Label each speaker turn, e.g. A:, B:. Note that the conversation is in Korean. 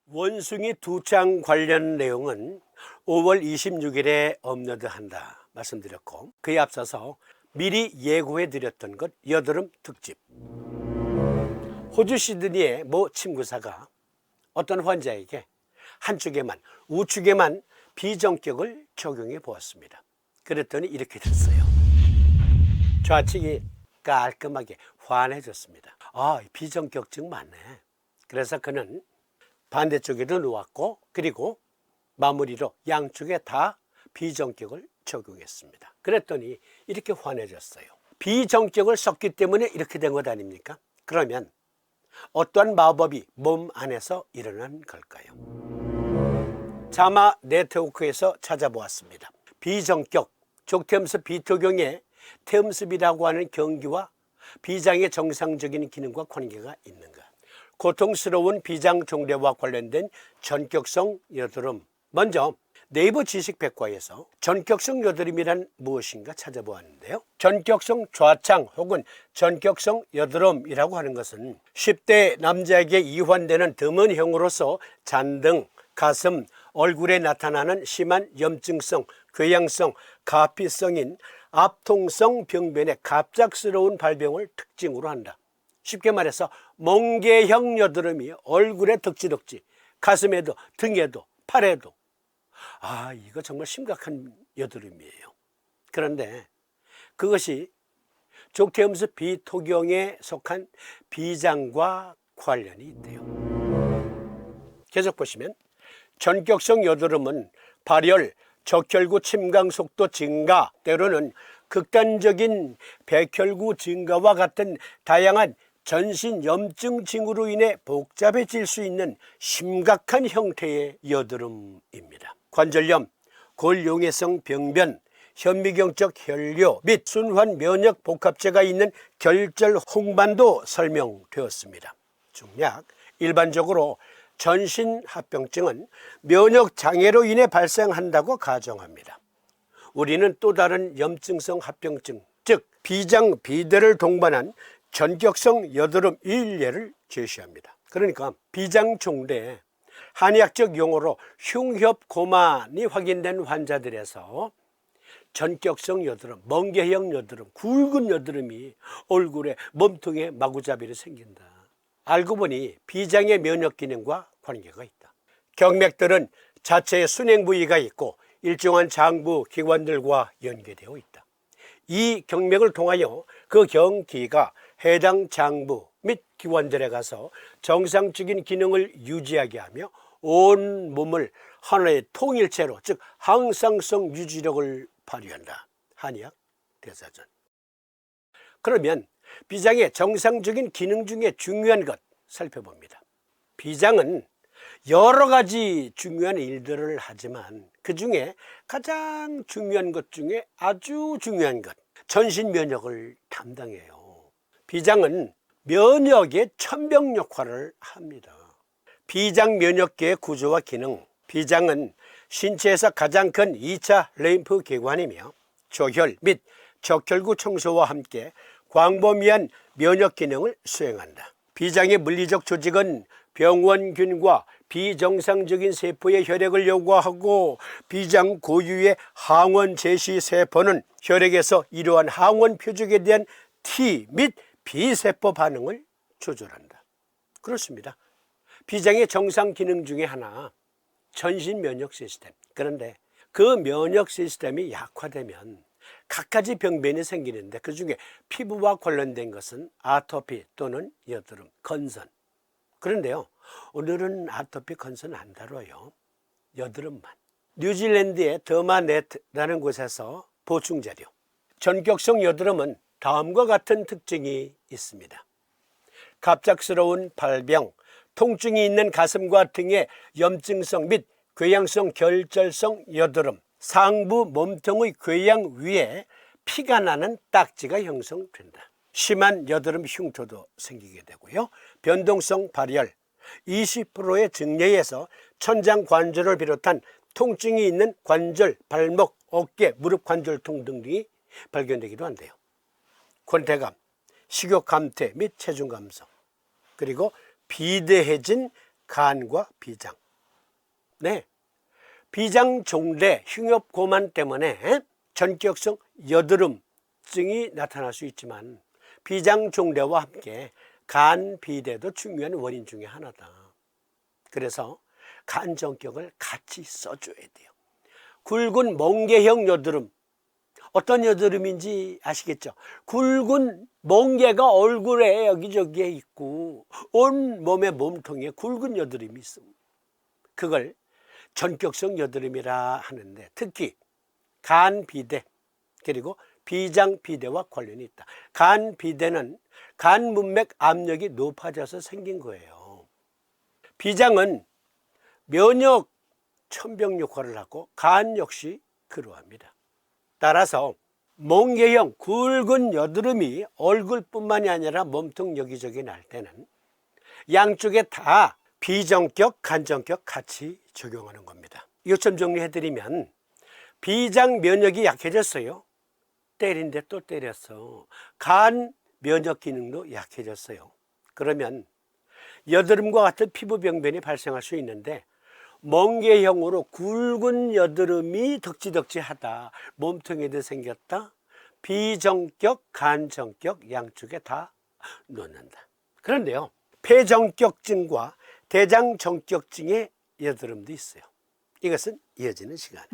A: 원숭이 2장 관련 내용은 5월 26일에 업로드한다 말씀드렸고, 그에 앞서서 미리 예고해 드렸던 것 여드름 특집. 호주 시드니의 모 침구사가 어떤 환자에게 한쪽에만, 우측에만 비정격을 적용해 보았습니다. 그랬더니 이렇게 됐어요. 좌측이 깔끔하게 환해졌습니다. 비정격증 맞네. 그래서 그는 반대쪽에도 놓았고, 그리고 마무리로 양쪽에 다 비정격을 적용했습니다. 그랬더니 이렇게 환해졌어요. 비정격을 썼기 때문에 이렇게 된 것 아닙니까? 그러면 어떠한 마법이 몸 안에서 일어난 걸까요? 자마 네트워크에서 찾아보았습니다. 비정격, 족태음습 비토경의 태음습이라고 하는 경기와 비장의 정상적인 기능과 관계가 있는가? 고통스러운 비장 종래와 관련된 전격성 여드름. 먼저 네이버 지식백과에서 전격성 여드름이란 무엇인가 찾아보았는데요. 전격성 좌창 혹은 전격성 여드름이라고 하는 것은 10대 남자에게 이환되는 드문형으로서 잔등, 가슴, 얼굴에 나타나는 심한 염증성, 궤양성, 가피성인 압통성 병변의 갑작스러운 발병을 특징으로 한다. 쉽게 말해서 멍게형 여드름이 얼굴에 덕지덕지, 가슴에도, 등에도, 팔에도. 이거 정말 심각한 여드름이에요. 그런데 그것이 족태음습 비토경에 속한 비장과 관련이 있대요. 계속 보시면 전격성 여드름은 발열, 적혈구 침강 속도 증가, 때로는 극단적인 백혈구 증가와 같은 다양한 전신 염증 징후로 인해 복잡해질 수 있는 심각한 형태의 여드름입니다. 관절염, 골용해성 병변, 현미경적 혈뇨 및 순환 면역 복합체가 있는 결절 홍반도 설명되었습니다. 중약, 일반적으로 전신합병증은 면역 장애로 인해 발생한다고 가정합니다. 우리는 또 다른 염증성 합병증, 즉 비장 비대를 동반한 전격성 여드름 일례를 제시합니다. 그러니까 비장 종래, 한의학적 용어로 흉협고만이 확인된 환자들에서 전격성 여드름, 멍게형 여드름, 굵은 여드름이 얼굴에, 몸통에 마구잡이로 생긴다. 알고 보니 비장의 면역 기능과 관계가 있다. 경맥들은 자체의 순행 부위가 있고 일정한 장부 기관들과 연계되어 있다. 이 경맥을 통하여 그 경기가 해당 장부 및 기관들에 가서 정상적인 기능을 유지하게 하며 온 몸을 하나의 통일체로, 즉 항상성 유지력을 발휘한다. 한의학 대사전. 그러면 비장의 정상적인 기능 중에 중요한 것 살펴봅니다. 비장은 여러 가지 중요한 일들을 하지만 그 중에 가장 중요한 것 중에 아주 중요한 것, 전신 면역을 담당해요. 비장은 면역의 천병 역할을 합니다. 비장 면역계의 구조와 기능. 비장은 신체에서 가장 큰 2차 림프 기관이며 조혈 및 적혈구 청소와 함께 광범위한 면역 기능을 수행한다. 비장의 물리적 조직은 병원균과 비정상적인 세포의 혈액을 요구하고, 비장 고유의 항원 제시 세포는 혈액에서 이러한 항원 표적에 대한 T 및 B세포 반응을 조절한다. 그렇습니다. 비장의 정상 기능 중에 하나, 전신 면역 시스템. 그런데 그 면역 시스템이 약화되면 갖가지 병변이 생기는데 그 중에 피부와 관련된 것은 아토피 또는 여드름, 건선. 그런데요, 오늘은 아토피, 건선 안 다뤄요. 여드름만. 뉴질랜드의 더마넷라는 곳에서 보충 자료. 전격성 여드름은 다음과 같은 특징이 있습니다. 갑작스러운 발병, 통증이 있는 가슴과 등의 염증성 및 궤양성 결절성 여드름, 상부 몸통의 궤양 위에 피가 나는 딱지가 형성된다. 심한 여드름 흉터도 생기게 되고요. 변동성 발열, 20%의 증례에서 천장 관절을 비롯한 통증이 있는 관절, 발목, 어깨, 무릎 관절통 등이 발견되기도 한대요. 권태감, 식욕 감퇴 및 체중 감소, 그리고 비대해진 간과 비장. 네, 비장 종대 흉엽 고만 때문에 전격성 여드름증이 나타날 수 있지만 비장 종대와 함께 간 비대도 중요한 원인 중에 하나다. 그래서 간 전격을 같이 써줘야 돼요. 굵은 멍게형 여드름, 어떤 여드름인지 아시겠죠? 굵은 멍게가 얼굴에 여기저기에 있고 온 몸의 몸통에 굵은 여드름이 있습니다. 그걸 전격성 여드름이라 하는데 특히 간 비대 그리고 비장 비대와 관련이 있다. 간 비대는 간 문맥 압력이 높아져서 생긴 거예요. 비장은 면역 천병 역할을 하고 간 역시 그러합니다. 따라서 멍게형 굵은 여드름이 얼굴뿐만이 아니라 몸통 여기저기 날 때는 양쪽에 다 비정격, 간정격 같이 적용하는 겁니다. 이것 좀 정리해드리면 비장 면역이 약해졌어요. 때린데 또 때렸어. 간 면역 기능도 약해졌어요. 그러면 여드름과 같은 피부 병변이 발생할 수 있는데 멍게형으로 굵은 여드름이 덕지덕지하다. 몸통에도 생겼다. 비정격, 간정격 양쪽에 다 놓는다. 그런데요, 폐정격증과 대장정격증의 여드름도 있어요. 이것은 이어지는 시간에